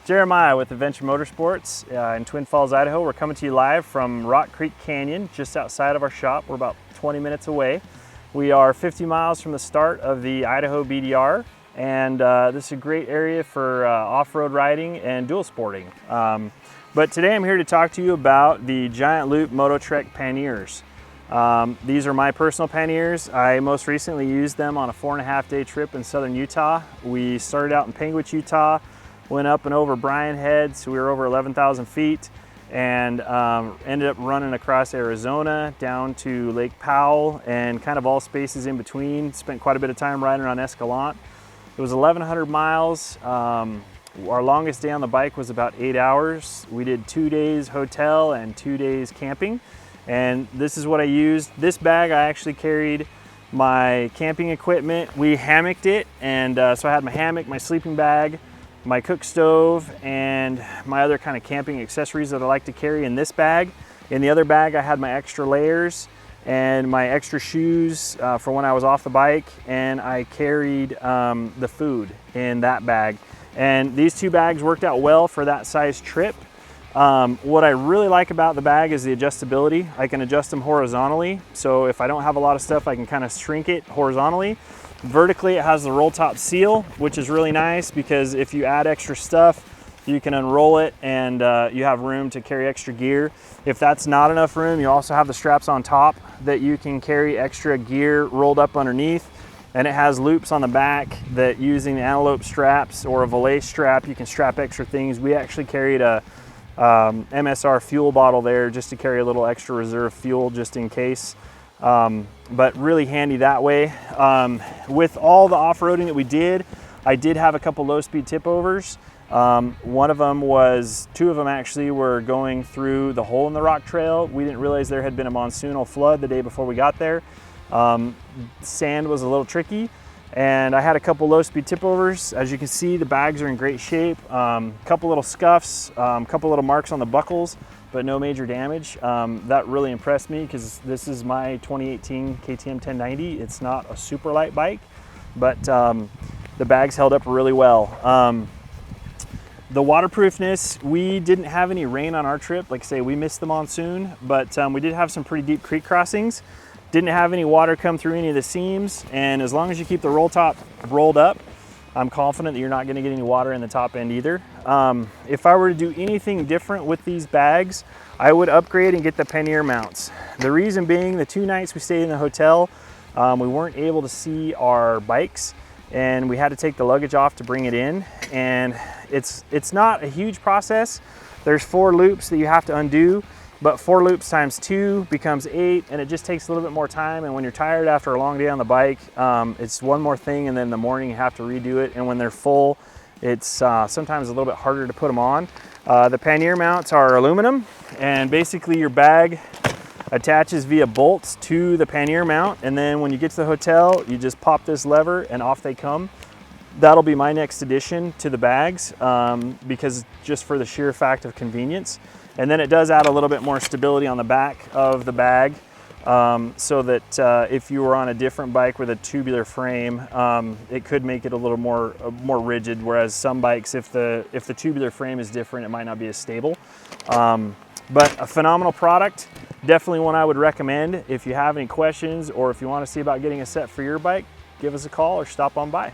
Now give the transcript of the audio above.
Jeremiah with Adventure Motorsports in Twin Falls, Idaho. We're coming to you live from Rock Creek Canyon, just outside of our shop. We're about 20 minutes away. We are 50 miles from the start of the Idaho BDR, and this is a great area for off-road riding and dual sporting. But today I'm here to talk to you about the Giant Loop Mototrekk Panniers. These are my personal panniers. I most recently used them on a 4.5-day trip in southern Utah. We started out in Panguitch, Utah, went up and over Bryan Head, so we were over 11,000 feet, and ended up running across Arizona down to Lake Powell and kind of all spaces in between. Spent quite a bit of time riding on Escalante. It was 1,100 miles. Our longest day on the bike was about 8 hours. We did 2 days hotel and 2 days camping. And this is what I used. This bag, I actually carried my camping equipment. We hammocked it, and so I had my hammock, my sleeping bag, my cook stove, and my other kind of camping accessories that I like to carry in this bag. In the other bag, I had my extra layers and my extra shoes for when I was off the bike, and I carried the food in that bag. And these two bags worked out well for that size trip. What I really like about the bag is the adjustability. I can adjust them horizontally, so if I don't have a lot of stuff, I can kind of shrink it horizontally. Vertically, it has the roll top seal, which is really nice because if you add extra stuff, you can unroll it and you have room to carry extra gear. If that's not enough room, you also have the straps on top that you can carry extra gear rolled up underneath. And it has loops on the back that, using the antelope straps or a Valet strap, you can strap extra things. We actually carried a MSR fuel bottle there just to carry a little extra reserve fuel just in case. But really handy that way. With all the off-roading that we did, I did have a couple low-speed tip overs. One of them was, two of them actually were going through the hole in the rock trail. We didn't realize there had been a monsoonal flood the day before we got there. Sand was a little tricky, and I had a couple low-speed tip overs. As you can see, the bags are in great shape. Couple little scuffs, couple little marks on the buckles, but no major damage. That really impressed me because this is my 2018 KTM 1090. It's not a super light bike, but the bags held up really well. The waterproofness, we didn't have any rain on our trip. Like I say, we missed the monsoon, but we did have some pretty deep creek crossings. Didn't have any water come through any of the seams, and as long as you keep the roll top rolled up, I'm confident that you're not gonna get any water in the top end either. If I were to do anything different with these bags, I would upgrade and get the pannier mounts. The reason being, the 2 nights we stayed in the hotel, we weren't able to see our bikes, and we had to take the luggage off to bring it in. And it's not a huge process. There's 4 loops that you have to undo, but 4 loops times 2 becomes 8, and it just takes a little bit more time. And when you're tired after a long day on the bike, it's one more thing, and then in the morning you have to redo it. And when they're full, it's sometimes a little bit harder to put them on. The pannier mounts are aluminum, and basically your bag attaches via bolts to the pannier mount, and then when you get to the hotel, you just pop this lever and off they come. That'll be my next addition to the bags, because just for the sheer fact of convenience. And then it does add a little bit more stability on the back of the bag, so that if you were on a different bike with a tubular frame, it could make it a little more rigid. Whereas some bikes, if the tubular frame is different, it might not be as stable. But a phenomenal product, definitely one I would recommend. If you have any questions or if you want to see about getting a set for your bike, give us a call or stop on by.